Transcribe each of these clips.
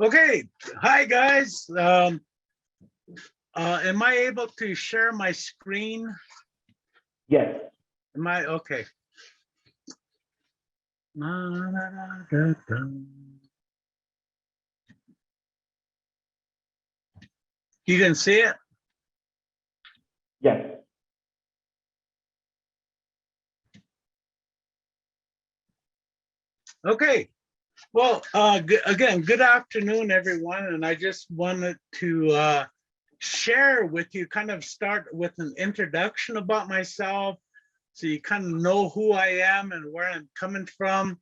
Okay, hi guys. Am I able to share my screen? Yes. Am I okay? You can see it? Yes. Okay. Well, again, good afternoon, everyone. And I just wanted to share with you, kind of start with an introduction about myself, so you kind of know who I am and where I'm coming from.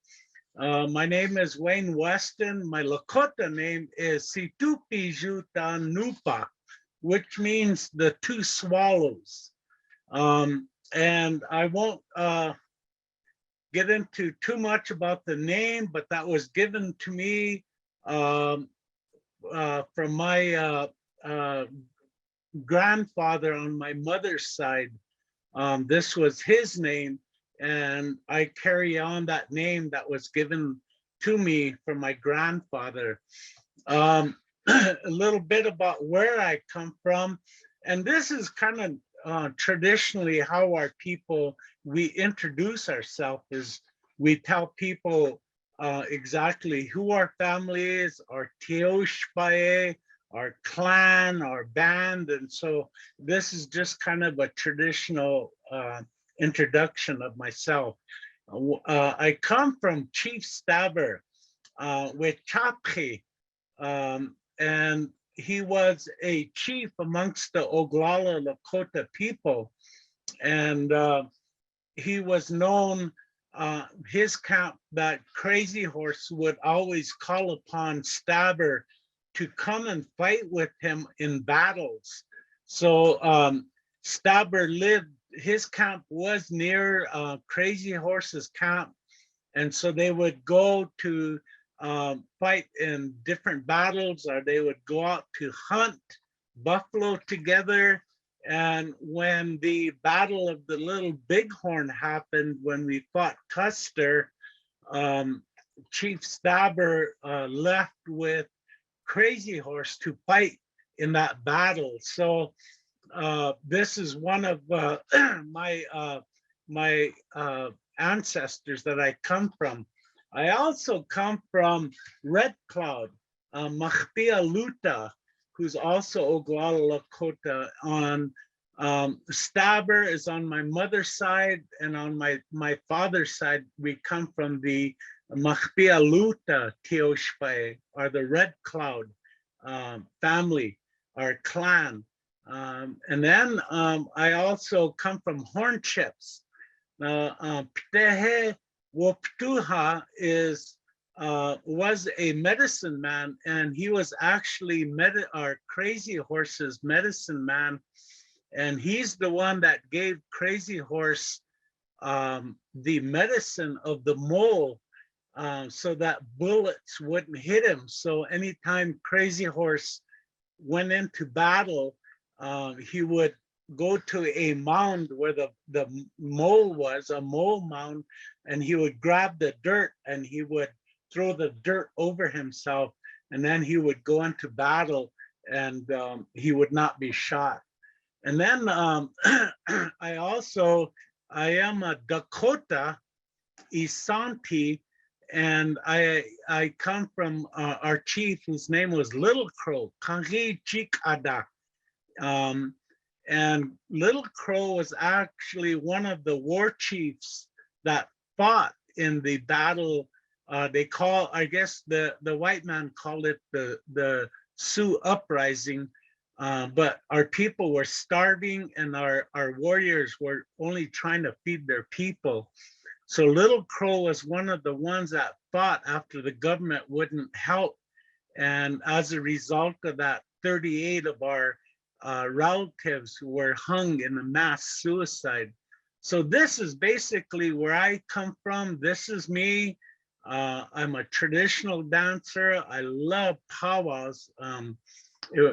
My name is Wayne Weston. My Lakota name is Situpi Juta Nupa, which means the two swallows. And I won't get into too much about the name, but that was given to me from my grandfather on my mother's side. This was his name, and I carry on that name that was given to me from my grandfather. A little bit about where I come from, and this is kind of traditionally how our people, we introduce ourselves, is we tell people exactly who our family is, our teoshpae, our clan, our band. And so this is just kind of a traditional introduction of myself. I come from Chief Stabber with Chapri, and he was a chief amongst the Oglala Lakota people. And he was known, his camp, that Crazy Horse would always call upon Stabber to come and fight with him in battles. So Stabber lived, his camp was near Crazy Horse's camp. And so they would go to fight in different battles, or they would go out to hunt buffalo together. And when the Battle of the Little Bighorn happened, when we fought Custer, Chief Stabber left with Crazy Horse to fight in that battle. So this is one of my ancestors that I come from. I also come from Red Cloud, Machpia Luta, who's also Oglala Lakota. On Stabber is on my mother's side, and on my father's side, we come from the Machpia Luta Teoshpae, or the Red Cloud family, our clan. And then I also come from Horn Chips. Ptehe Woptuha was a medicine man, and he was actually our Crazy Horse's medicine man. And he's the one that gave Crazy Horse the medicine of the mole, so that bullets wouldn't hit him. So anytime Crazy Horse went into battle, he would go to a mound where the mole was, a mole mound, and he would grab the dirt and he would throw the dirt over himself, and then he would go into battle, and he would not be shot. And then I am a Dakota Isanti, and I come from our chief, whose name was Little Crow, Kangi Chikada. And Little Crow was actually one of the war chiefs that fought in the battle. I guess the white man called it the Sioux Uprising, but our people were starving, and our warriors were only trying to feed their people. So Little Crow was one of the ones that fought after the government wouldn't help. And as a result of that, 38 of our relatives were hung in a mass suicide. So this is basically where I come from. This is me. I'm a traditional dancer. I love powwows.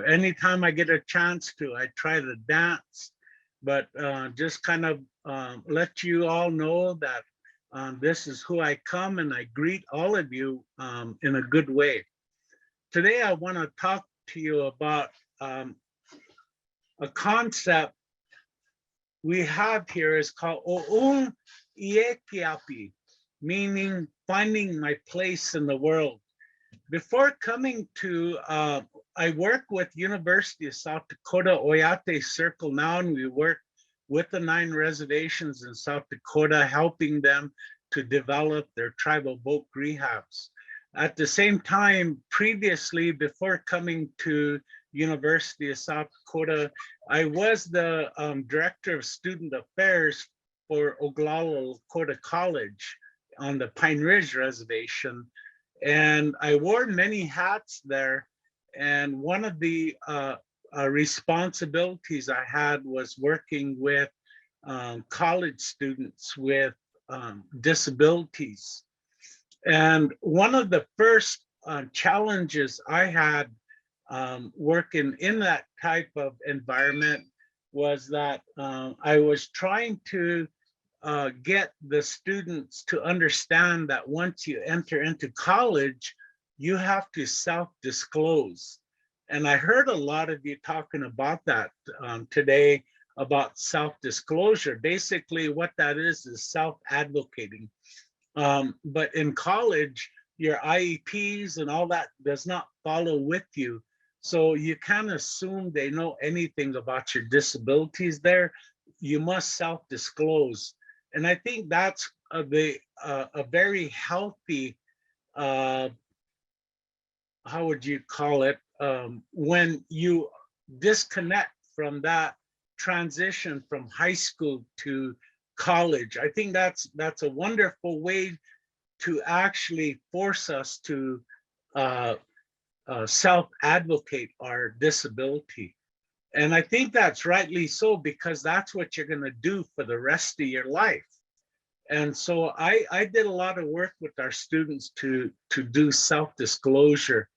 Anytime I get a chance to, I try to dance. But just kind of let you all know that this is who I come, and I greet all of you in a good way. today I want to talk to you about a concept we have here is called O'un Iekiapi, meaning finding my place in the world. Before coming to, I work with University of South Dakota Oyate Circle now, and we work with the 9 reservations in South Dakota, helping them to develop their tribal boat rehabs. At the same time, previously, before coming to University of South Dakota, I was the Director of Student Affairs for Oglala Lakota College on the Pine Ridge Reservation. And I wore many hats there. And one of the responsibilities I had was working with college students with disabilities. And one of the first challenges I had working in that type of environment was that I was trying to get the students to understand that once you enter into college, you have to self-disclose. And I heard a lot of you talking about that today, about self-disclosure. Basically, what that is self-advocating. But in college, your IEPs and all that does not follow with you. So you can't assume they know anything about your disabilities there. You must self-disclose. And I think that's a very healthy, how would you call it, when you disconnect from that transition from high school to college. I think that's a wonderful way to actually force us to self-advocate our disability. And I think that's rightly so, because that's what you're going to do for the rest of your life. And so I did a lot of work with our students to do self-disclosure.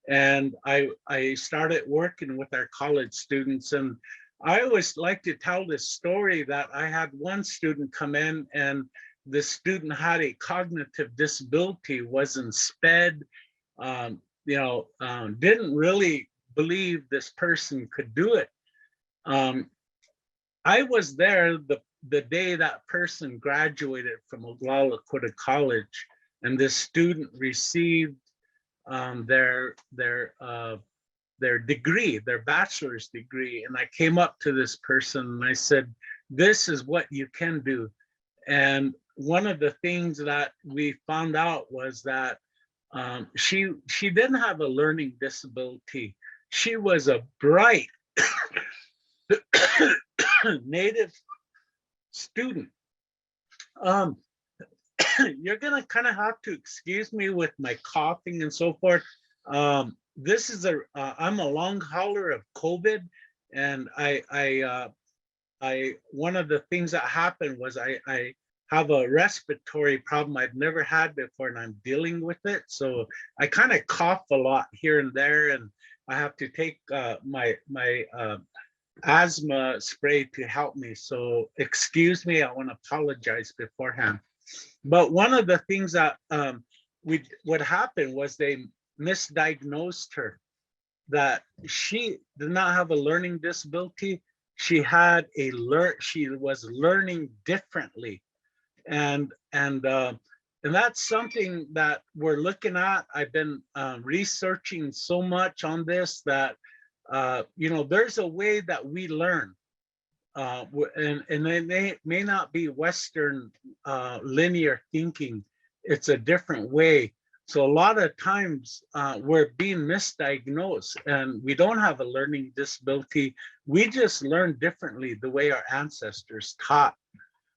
And I started working with our college students. And I always like to tell this story that I had one student come in, and the student had a cognitive disability, wasn't sped, didn't really believe this person could do it. I was there the day that person graduated from Oglala Lakota College, and this student received their degree, their bachelor's degree. And I came up to this person and I said, "This is what you can do." And one of the things that we found out was that she didn't have a learning disability. She was a bright Native student. You're gonna kind of have to excuse me with my coughing and so forth. This is I'm a long hauler of COVID, and I one of the things that happened was I have a respiratory problem I've never had before, and I'm dealing with it. So I kind of cough a lot here and there, and I have to take my asthma spray to help me. So excuse me, I want to apologize beforehand. But one of the things that what happened was they misdiagnosed her, that she did not have a learning disability. She had she was learning differently. And that's something that we're looking at. I've been researching so much on this that there's a way that we learn, and it may not be Western linear thinking. It's a different way. So a lot of times we're being misdiagnosed, and we don't have a learning disability. We just learn differently the way our ancestors taught.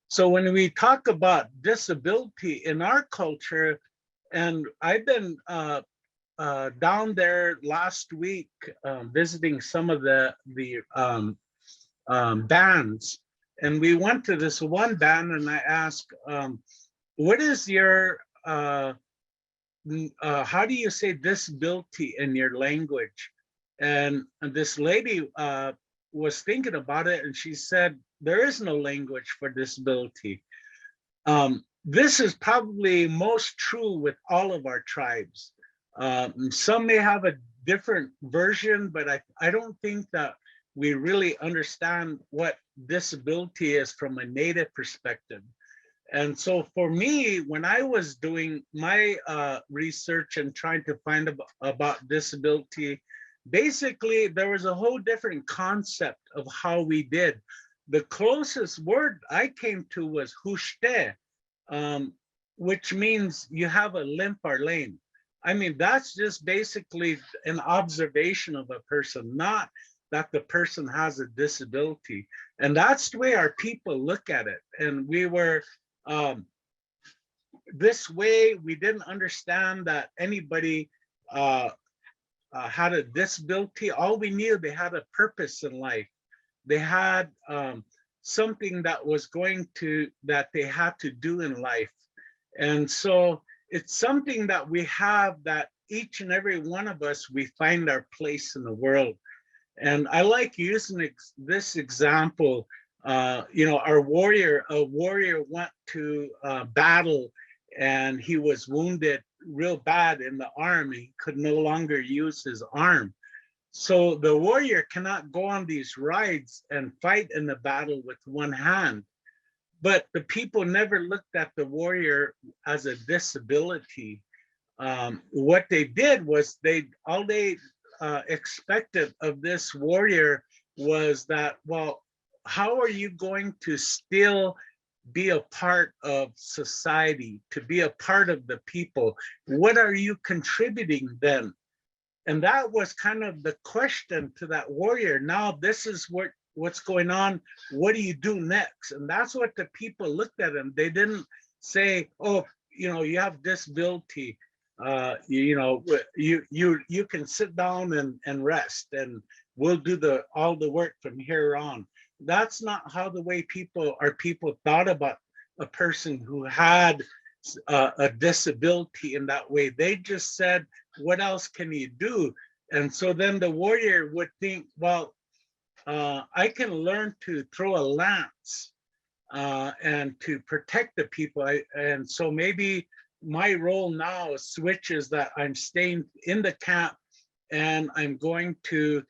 So when we talk about disability in our culture, and I've been down there last week visiting some of the bands, and we went to this one band, and I asked, what is your how do you say disability in your language? And this lady was thinking about it, and she said, there is no language for disability. This is probably most true with all of our tribes. Some may have a different version, but I don't think that we really understand what disability is from a Native perspective. And so for me, when I was doing my research and trying to find about disability, basically there was a whole different concept of how we did. The closest word I came to was hushte, which means you have a limp or lame. I mean, that's just basically an observation of a person, not that the person has a disability. And that's the way our people look at it. And we were, this way, we didn't understand that anybody had a disability. All we knew, they had a purpose in life. They had something that was that they had to do in life. And so it's something that we have, that each and every one of us, we find our place in the world. And I like using this example. A warrior went to battle, and he was wounded real bad in the arm. He could no longer use his arm. So the warrior cannot go on these rides and fight in the battle with one hand. But the people never looked at the warrior as a disability. What they did was all they expected of this warrior was that, well, how are you going to still be a part of society, to be a part of the people? What are you contributing then? And that was kind of the question to that warrior. Now this is what's going on. What do you do next? And that's what the people looked at him. They didn't say, oh, you have disability. You can sit down and rest, and we'll do all the work from here on. That's not how our people thought about a person who had a disability in that way. They just said, what else can you do? And so then the warrior would think, well, I can learn to throw a lance and to protect the people. And so maybe my role now switches, that I'm staying in the camp and I'm going to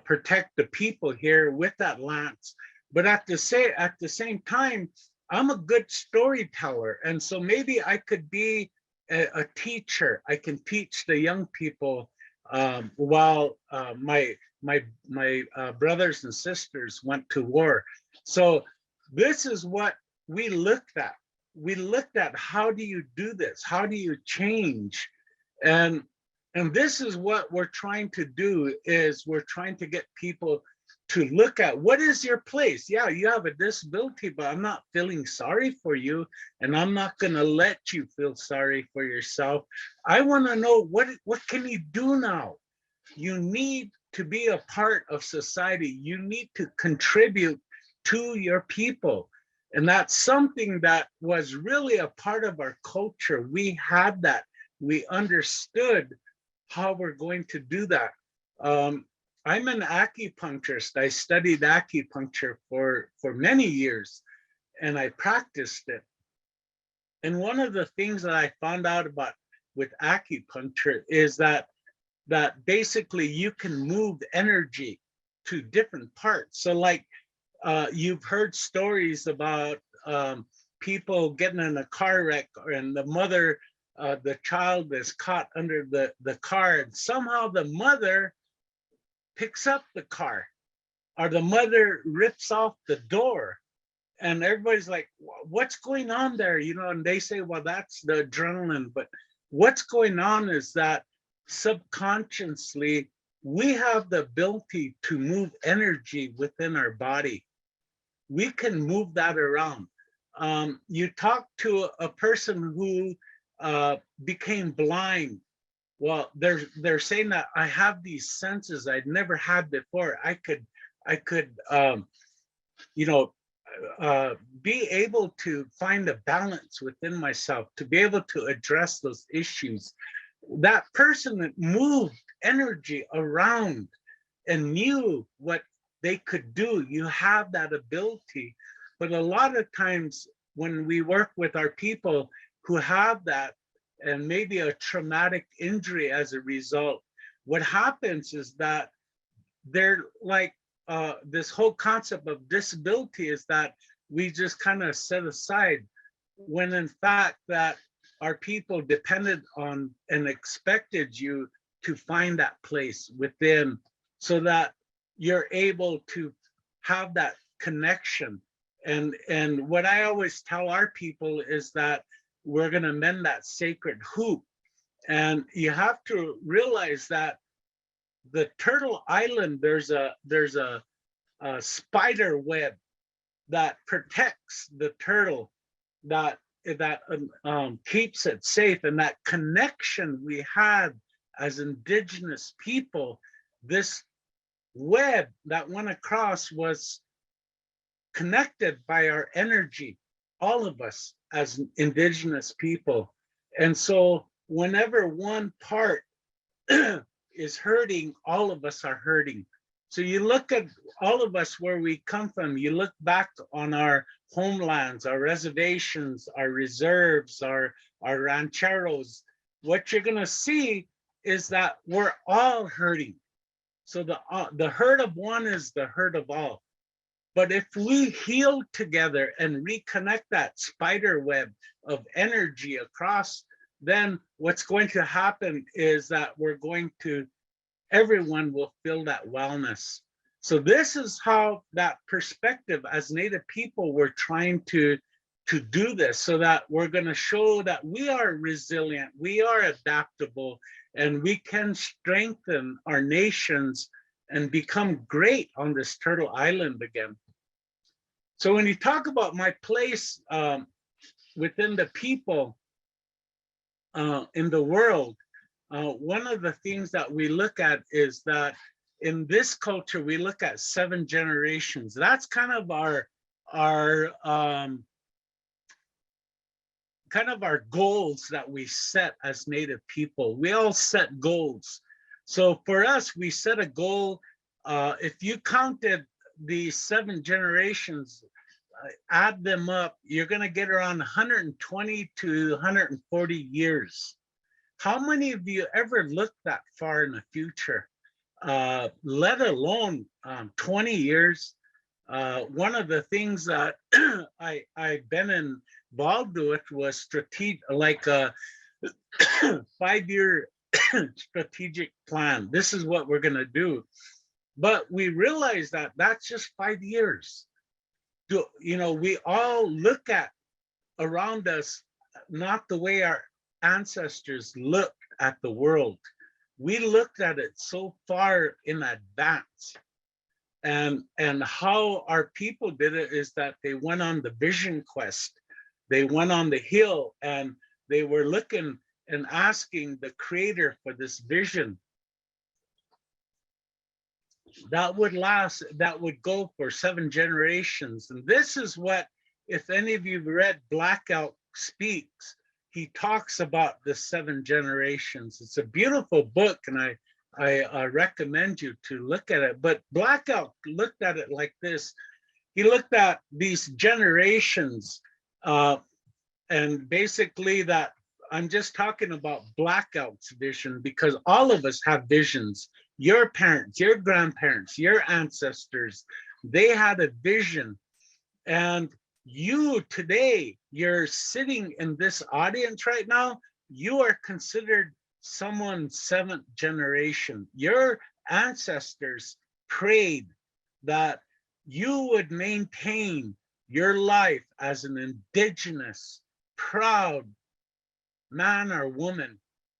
protect the people here with that lance. But at the same time, I'm a good storyteller. And so maybe I could be a teacher. I can teach the young people while my brothers and sisters went to war. So this is what we looked at. We looked at, how do you do this? How do you change? And this is what we're trying to do, is we're trying to get people to look at, what is your place? Yeah, you have a disability, but I'm not feeling sorry for you, and I'm not going to let you feel sorry for yourself. I want to know, what can you do now? You need to be a part of society. You need to contribute to your people. And that's something that was really a part of our culture. We had that. We understood how we're going to do that. I'm an acupuncturist. I studied acupuncture for many years, and I practiced it. And one of the things that I found out about with acupuncture is that basically you can move energy to different parts. So like you've heard stories about people getting in a car wreck, and the mother, the child is caught under the car, and somehow the mother picks up the car, or the mother rips off the door, and everybody's like, what's going on there? And they say, well, that's the adrenaline. But what's going on is that subconsciously, we have the ability to move energy within our body. We can move that around. You talk to a person who became blind. Well, they're saying that I have these senses I'd never had before. I could be able to find a balance within myself, to be able to address those issues. That person that moved energy around and knew what they could do, you have that ability. But a lot of times when we work with our people who have that, and maybe a traumatic injury as a result, what happens is that they're like, this whole concept of disability is that we just kind of set aside, when in fact that our people depended on and expected you to find that place within, so that you're able to have that connection. And what I always tell our people is that we're going to mend that sacred hoop. And you have to realize that the Turtle Island, there's a spider web that protects the turtle, that keeps it safe. And that connection we had as indigenous people, this web that went across was connected by our energy, all of us as indigenous people. And so whenever one part is hurting, all of us are hurting. So you look at all of us where we come from, you look back on our homelands, our reservations, our reserves, our rancheros, what you're gonna see is that we're all hurting. So the hurt of one is the hurt of all. But if we heal together and reconnect that spider web of energy across, then what's going to happen is that everyone will feel that wellness. So this is how that perspective as Native people, we're trying to do this, so that we're going to show that we are resilient, we are adaptable, and we can strengthen our nations and become great on this Turtle Island again. So when you talk about my place within the people in the world, one of the things that we look at is that in this culture, we look at 7 generations. That's kind of our goals that we set as Native people. We all set goals. So for us, we set a goal. If you counted the 7 generations, add them up, you're going to get around 120 to 140 years. How many of you ever looked that far in the future, let alone 20 years? One of the things that I've been involved with was strategic, like a 5-year strategic plan. This is what we're going to do. But we realize that that's just 5 years. We all look at around us, not the way our ancestors looked at the world. We looked at it so far in advance. And how our people did it is that they went on the vision quest. They went on the hill and they were looking and asking the creator for this vision. That would go for 7 generations. And this is what, if any of you read Black Elk Speaks, he talks about the 7 generations. It's a beautiful book, and I recommend you to look at it. But Black Elk looked at it like this. He looked at these generations, and basically that, I'm just talking about Black Elk's vision, because all of us have visions. Your parents, your grandparents, your ancestors, they had a vision. And you today, you're sitting in this audience right now, you are considered someone's 7th generation. Your ancestors prayed that you would maintain your life as an indigenous, proud man or woman,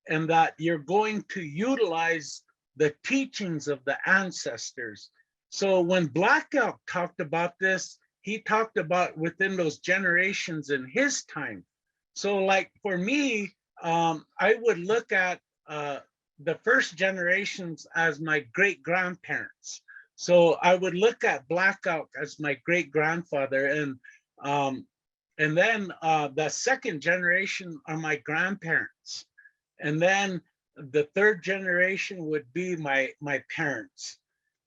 and that you're going to utilize the teachings of the ancestors. So when Black Elk talked about this, he talked about within those generations in his time. So like for me, I would look at the first generations as my great grandparents. So I would look at Black Elk as my great grandfather, and then the 2nd generation are my grandparents, and then the 3rd generation would be my parents,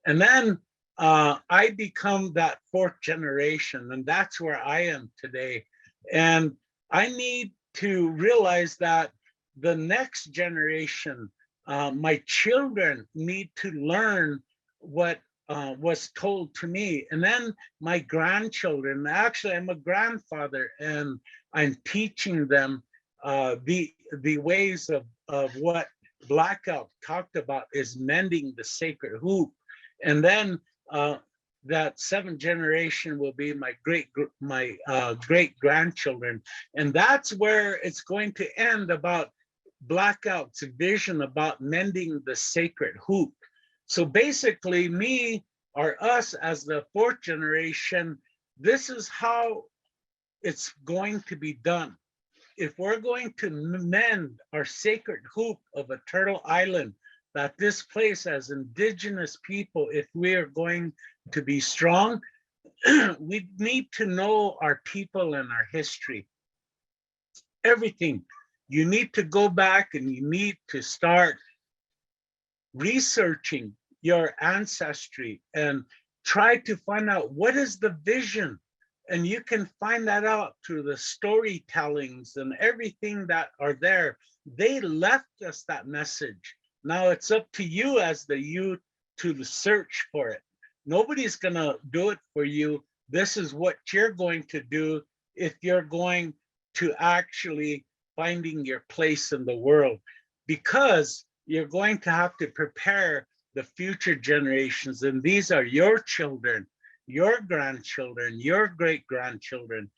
and then I become that 4th generation, and that's where I am today. And I need to realize that the next generation, my children need to learn what was told to me. And then my grandchildren, actually, I'm a grandfather and I'm teaching them the ways of what Blackout talked about is mending the sacred hoop. And then that seventh generation will be my great grandchildren, and that's where it's going to end about Blackout's vision about mending the sacred hoop. So basically, me or us as the fourth generation, this is how it's going to be done. If we're going to mend our sacred hoop of a Turtle Island, that this place as indigenous people, if we are going to be strong, we need to know our people and our history. Everything. You need to go back and you need to start researching your ancestry and try to find out what is the vision. And you can find that out through the storytellings and everything that are there. They left us that message. Now it's up to you as the youth to search for it. Nobody's gonna do it for you. This is what you're going to do if you're going to actually finding your place in the world, because you're going to have to prepare the future generations, and these are your children, your grandchildren, your great-grandchildren.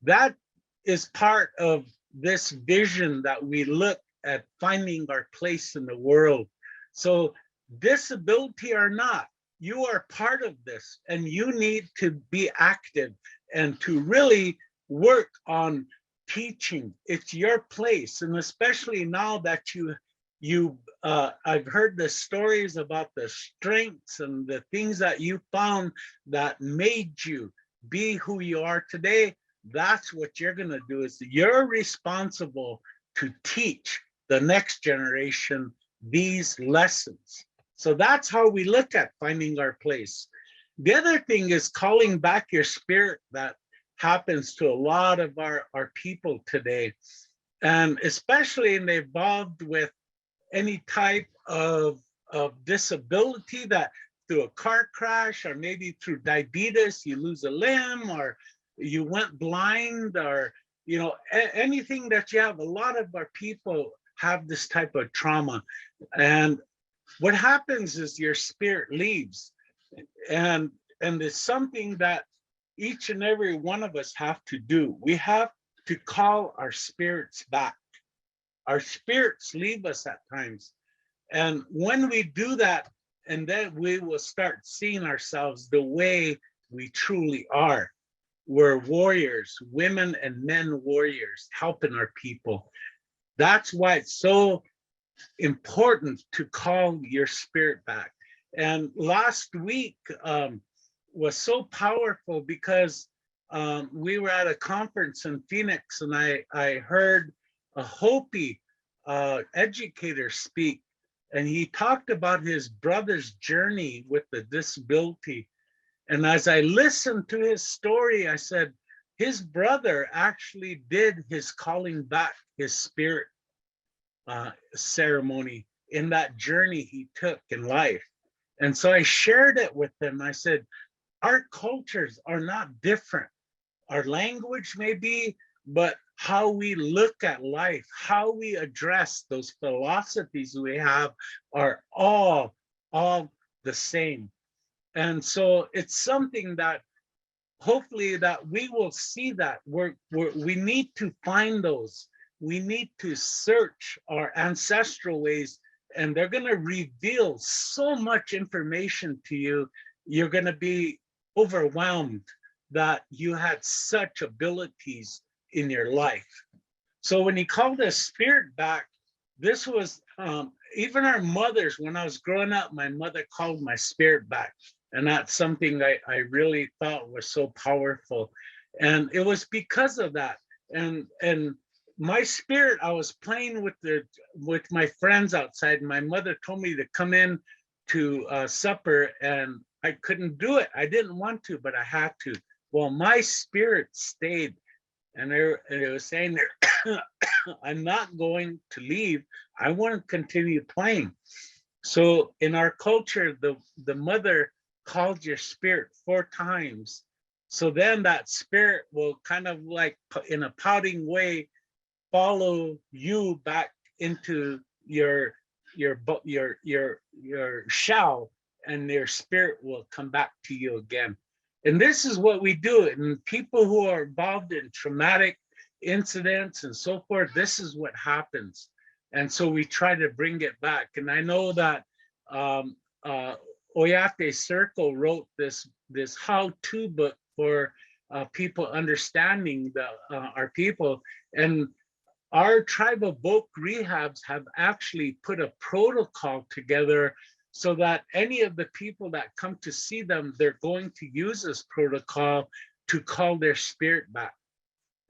That is part of this vision that we look at finding our place in the world. So disability or not, you are part of this, and you need to be active and to really work on teaching. It's your place, and especially now that I've heard the stories about the strengths and the things that you found that made you be who you are today. That's what you're going to do, is you're responsible to teach the next generation these lessons. So that's how we look at finding our place. The other thing is calling back your spirit. That happens to a lot of our people today, and especially involved with any type of disability, that through a car crash or maybe through diabetes, you lose a limb, or you went blind, or anything that you have. A lot of our people have this type of trauma, and what happens is your spirit leaves, and it's something that each and every one of us have to do. We have to call our spirits back. Our spirits leave us at times. And when we do that, and then we will start seeing ourselves the way we truly are. We're warriors, women and men warriors, helping our people. That's why it's so important to call your spirit back. And last week was so powerful because we were at a conference in Phoenix, and I heard a Hopi educator speak, and he talked about his brother's journey with the disability. And as I listened to his story, I said, his brother actually did his calling back his spirit ceremony in that journey he took in life. And so I shared it with him. I said, our cultures are not different. Our language may be, but how we look at life, how we address those philosophies we have are all the same. And so it's something that hopefully that we will see, that we need to find those. We need to search our ancestral ways, and they're going to reveal so much information to you. You're going to be overwhelmed that you had such abilities in your life. So when he called us spirit back, this was even our mothers. When I was growing up, my mother called my spirit back, and that's something I really thought was so powerful. And it was because of that. And my spirit, I was playing with my friends outside, and my mother told me to come in to supper, and I couldn't do it. I didn't want to, but I had to. Well, my spirit stayed And it was saying there, I'm not going to leave. I want to continue playing. So in our culture, the mother calls your spirit 4 times. So then that spirit will kind of like in a pouting way follow you back into your shell, and their spirit will come back to you again. And this is what we do. And people who are involved in traumatic incidents and so forth, this is what happens. And so we try to bring it back. And I know that um, uh, Oyate Circle wrote this how-to book for people understanding our people. And our tribal book rehabs have actually put a protocol together so that any of the people that come to see them, they're going to use this protocol to call their spirit back.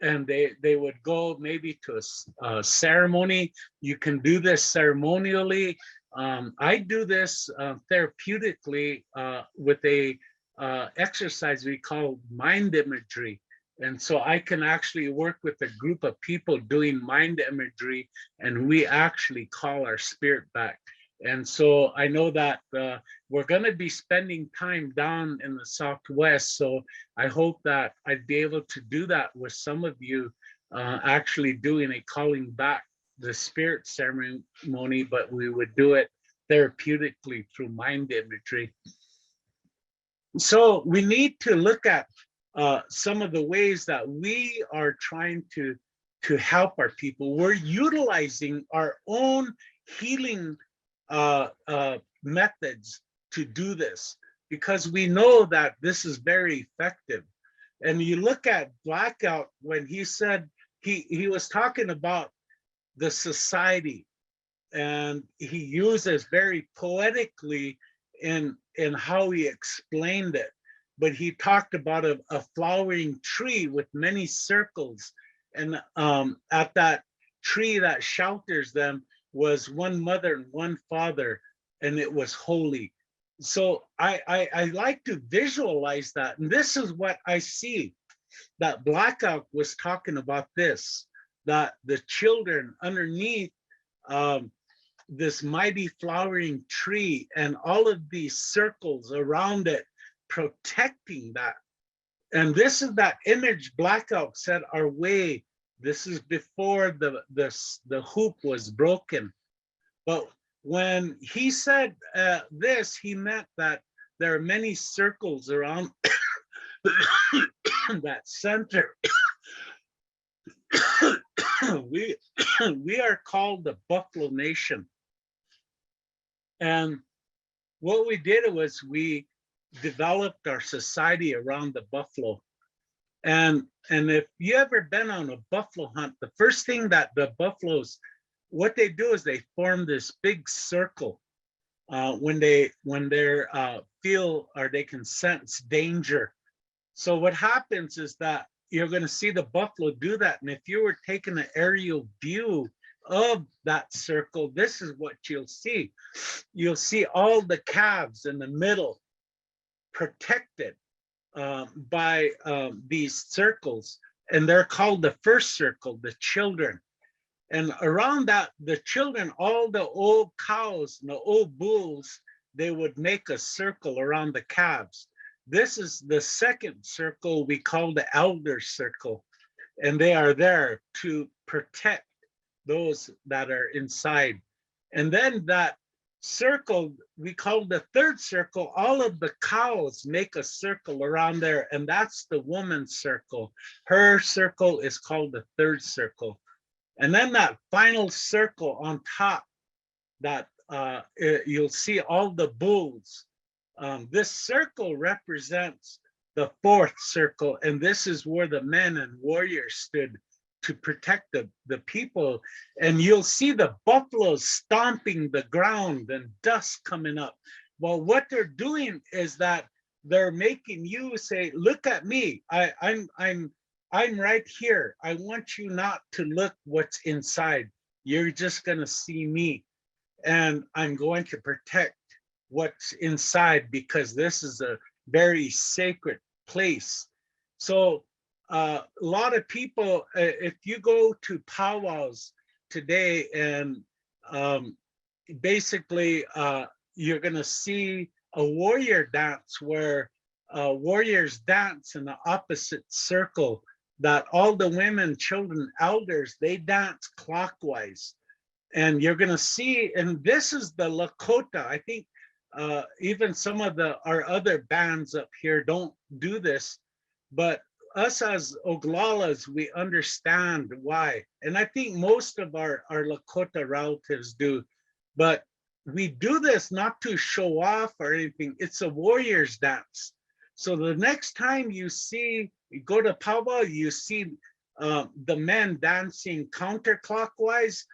And they would go maybe to a ceremony. You can do this ceremonially. I do this therapeutically with a exercise we call mind imagery. And so I can actually work with a group of people doing mind imagery, and we actually call our spirit back. And so I know that we're going to be spending time down in the Southwest. So I hope that I'd be able to do that with some of you, actually doing a calling back the spirit ceremony, but we would do it therapeutically through mind imagery. So we need to look at some of the ways that we are trying to help our people. We're utilizing our own healing methods to do this, because we know that this is very effective. And you look at Blackout, when he said, he was talking about the society, and he uses very poetically in how he explained it. But he talked about a flowering tree with many circles, and at that tree that shelters them was one mother and one father, and it was holy. So I like to visualize that, and this is what I see. That Blackout was talking about this, that the children underneath this mighty flowering tree and all of these circles around it protecting that. And this is that image Blackout said our way. This is before the hoop was broken. But when he said this, he meant that there are many circles around that center. we are called the Buffalo Nation. And what we did was we developed our society around the buffalo. And if you ever been on a buffalo hunt, the first thing that the buffaloes, what they do is they form this big circle when they're feel, or they can sense danger. So what happens is that you're going to see the buffalo do that. And if you were taking an aerial view of that circle, this is what you'll see. You'll see all the calves in the middle protected by these circles, and they're called the first circle, the children. And around that, the children, all the old cows and the old bulls, they would make a circle around the calves. This is the second circle we call the elder circle, and they are there to protect those that are inside. And then that circle we call the third circle, all of the cows make a circle around there, and that's the woman's circle. Her circle is called the third circle. And then that final circle on top, that you'll see all the bulls. This circle represents the fourth circle, and this is where the men and warriors stood to protect the people. And you'll see the buffaloes stomping the ground and dust coming up. Well, what they're doing is that they're making you say, look at me, I'm right here. I want you not to look what's inside. You're just gonna see me, and I'm going to protect what's inside, because this is a very sacred place. So a lot of people, if you go to powwows today, and basically you're going to see a warrior dance where warriors dance in the opposite circle, that all the women, children, elders, they dance clockwise. And you're going to see, and this is the Lakota. I think even some of our other bands up here don't do this, but us as Oglalas, we understand why. And I think most of our Lakota relatives do, but we do this not to show off or anything. It's a warrior's dance. So the next time you go to powwow, you see the men dancing counterclockwise,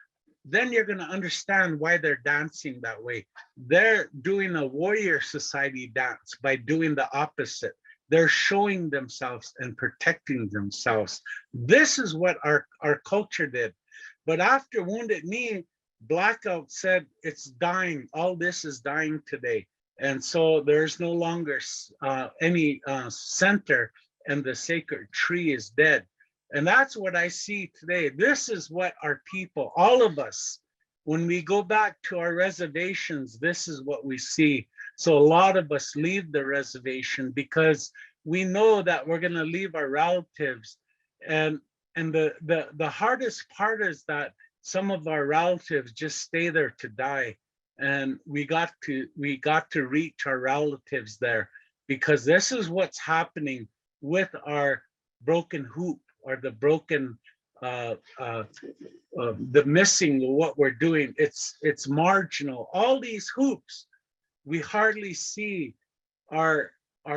then you're going to understand why they're dancing that way. They're doing a warrior society dance by doing the opposite. They're showing themselves and protecting themselves. This is what our culture did. But after Wounded Knee, Blackout said it's dying. All this is dying today. And so there's no longer any center, and the sacred tree is dead. And that's what I see today. This is what our people, all of us, when we go back to our reservations, this is what we see. So a lot of us leave the reservation because we know that we're going to leave our relatives. And the hardest part is that some of our relatives just stay there to die. And we got to reach our relatives there, because this is what's happening with our broken hoop, or the broken, the missing what we're doing. It's marginal. All these hoops, we hardly see our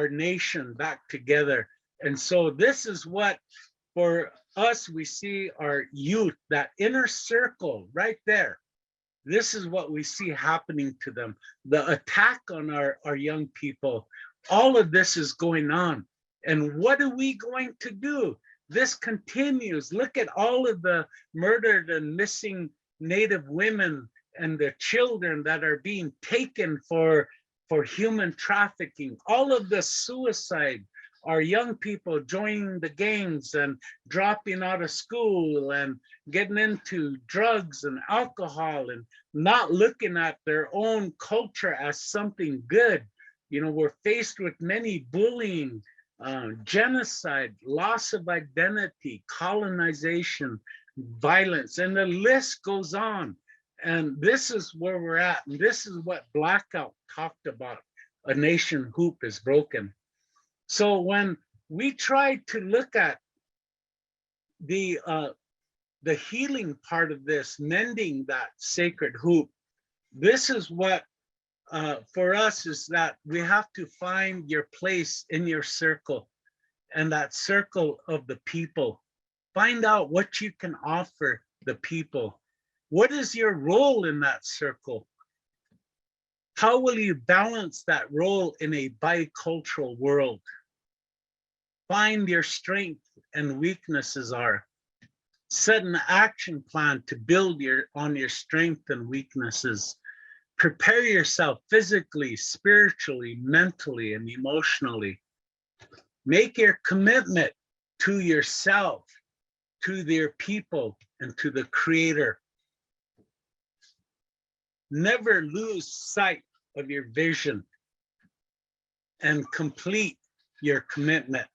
nation back together. And so this is what, for us, we see our youth, that inner circle right there. This is what we see happening to them. The attack on our young people, all of this is going on. And what are we going to do? This continues. Look at all of the murdered and missing Native women and the children that are being taken for human trafficking. All of the suicide, our young people joining the gangs and dropping out of school and getting into drugs and alcohol, and not looking at their own culture as something good. You know, we're faced with many bullying, genocide, loss of identity, colonization, violence, and the list goes on. And this is where we're at. And this is what Blackout talked about. A nation hoop is broken. So when we try to look at the healing part of this, mending that sacred hoop, this is what for us is that we have to find your place in your circle, and that circle of the people. Find out what you can offer the people. What is your role in that circle? How will you balance that role in a bicultural world? Find your strength and weaknesses are. Set an action plan to build on your strength and weaknesses. Prepare yourself physically, spiritually, mentally, and emotionally. Make your commitment to yourself, to your people, and to the Creator. Never lose sight of your vision, and complete your commitment.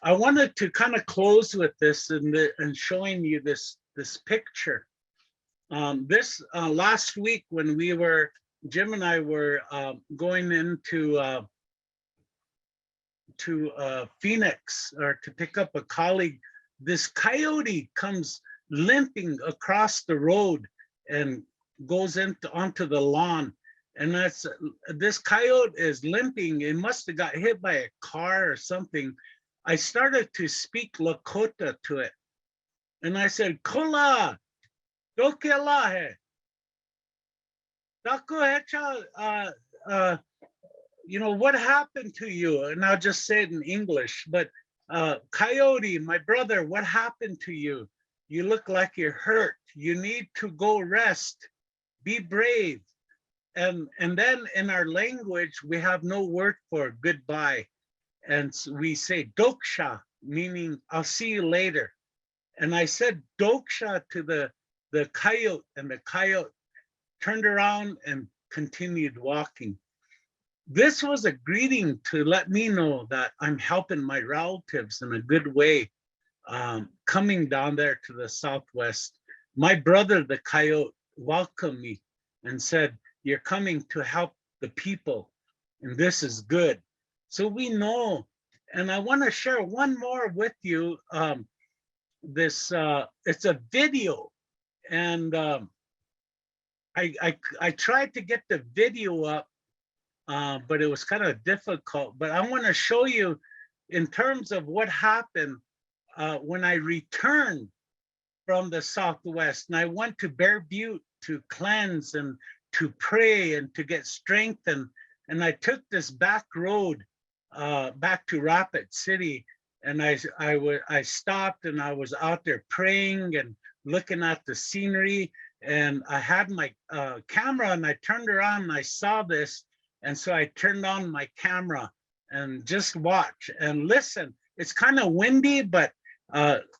I wanted to kind of close with this and showing you this picture. This last week when Jim and I were going into Phoenix, or to pick up a colleague, this coyote comes limping across the road and goes onto the lawn. And this coyote is limping. It must have got hit by a car or something. I started to speak Lakota to it. And I said, Kola, Dokelahe, Dakuhecha, you know, what happened to you? And I'll just say it in English, but Coyote, my brother, what happened to you? You look like you're hurt. You need to go rest. Be brave. And then in our language, we have no word for goodbye. And so we say Doksha, meaning I'll see you later. And I said doksha to the coyote, and the coyote turned around and continued walking. This was a greeting to let me know that I'm helping my relatives in a good way, coming down there to the Southwest. My brother, the coyote, welcomed me and said, "You're coming to help the people, and this is good." So we know, and I want to share one more with you. It's a video, and I tried to get the video up, but it was kind of difficult. But I want to show you in terms of what happened when I returned from the Southwest, and I went to Bear Butte to cleanse and to pray and to get strength. And I took this back road back to Rapid City, and I stopped, and I was out there praying and looking at the scenery, and I had my camera, and I turned around and I saw this, and so I turned on my camera and just watch and listen. It's kind of windy, but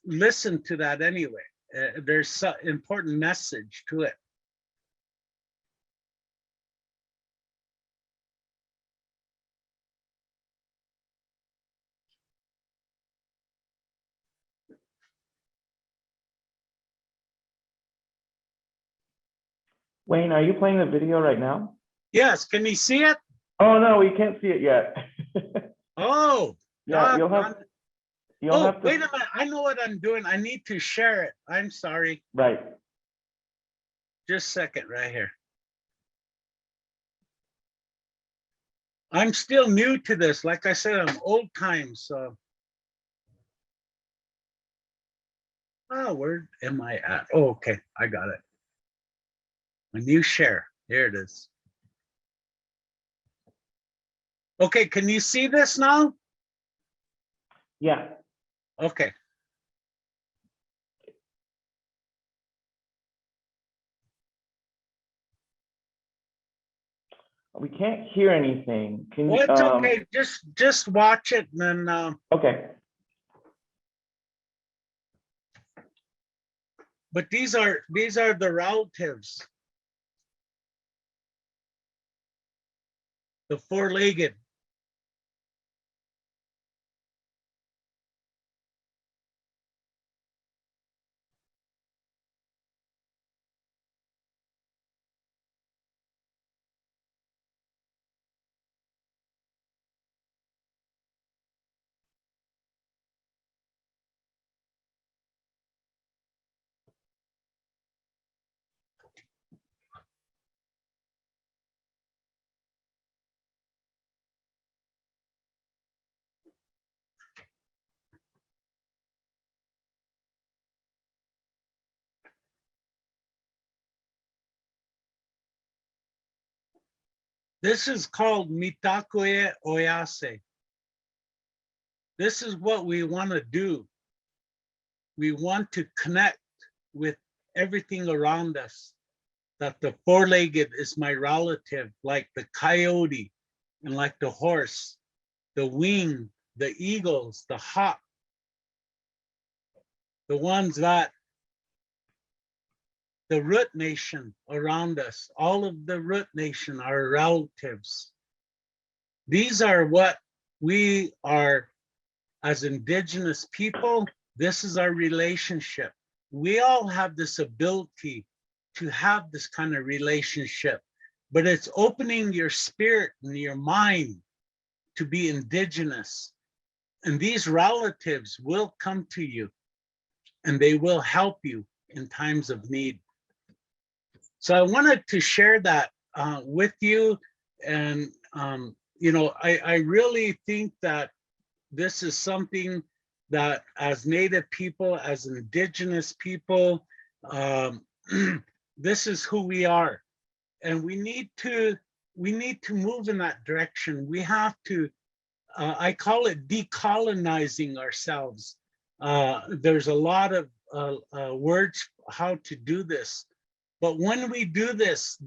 listen to that anyway. There's an important message to it. Wayne, are you playing the video right now? Yes, can you see it? Oh, no, we can't see it yet. Oh, Yeah, you'll have to. Wait a minute. I know what I'm doing. I need to share it. I'm sorry. Right. Just a second right here. I'm still new to this. Like I said, I'm old time, so. Oh, where am I at? Oh, okay, I got it. A new share. Here it is. Okay, can you see this now? Yeah. Okay. We can't hear anything. Can you? Well, it's okay. Just watch it, and then. Okay. But these are the relatives. The four-legged. This is called Mitakoe Oyase. This is what we want to do. We want to connect with everything around us. That the four-legged is my relative, like the coyote and like the horse, the wing, the eagles, the hawk, the ones that the root nation around us, all of the root nation are relatives. These are what we are as indigenous people. This is our relationship. We all have this ability to have this kind of relationship, but it's opening your spirit and your mind to be indigenous. And these relatives will come to you, and they will help you in times of need. So I wanted to share that with you. And, you know, I really think that this is something that as Native people, as indigenous people, this is who we are. And we need to move in that direction. We have to, I call it decolonizing ourselves. There's a lot of words how to do this. But when we do this,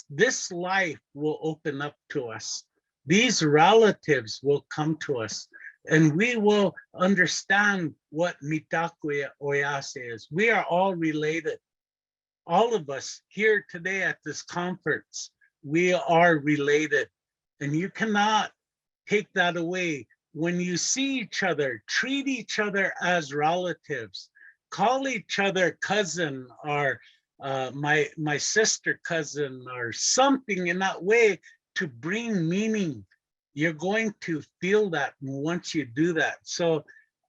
this life will open up to us. These relatives will come to us. and we will understand what Mitaku Oyase is. We are all related. All of us here today at this conference, we are related, and you cannot take that away. When you see each other, treat each other as relatives, call each other cousin or my sister cousin or something in that way to bring meaning. You're going to feel that once you do that. So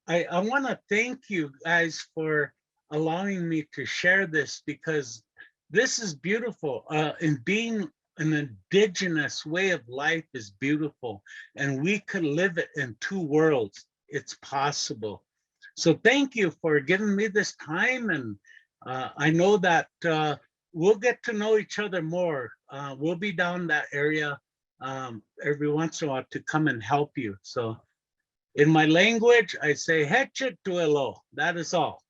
I want to thank you guys for allowing me to share this, because this is beautiful. And being an indigenous way of life is beautiful, and we could live it in two worlds. It's possible. So thank you for giving me this time, and I know that we'll get to know each other more. We'll be down that area every once in a while to come and help you. So in my language, I say, Heche tuelo. That is all.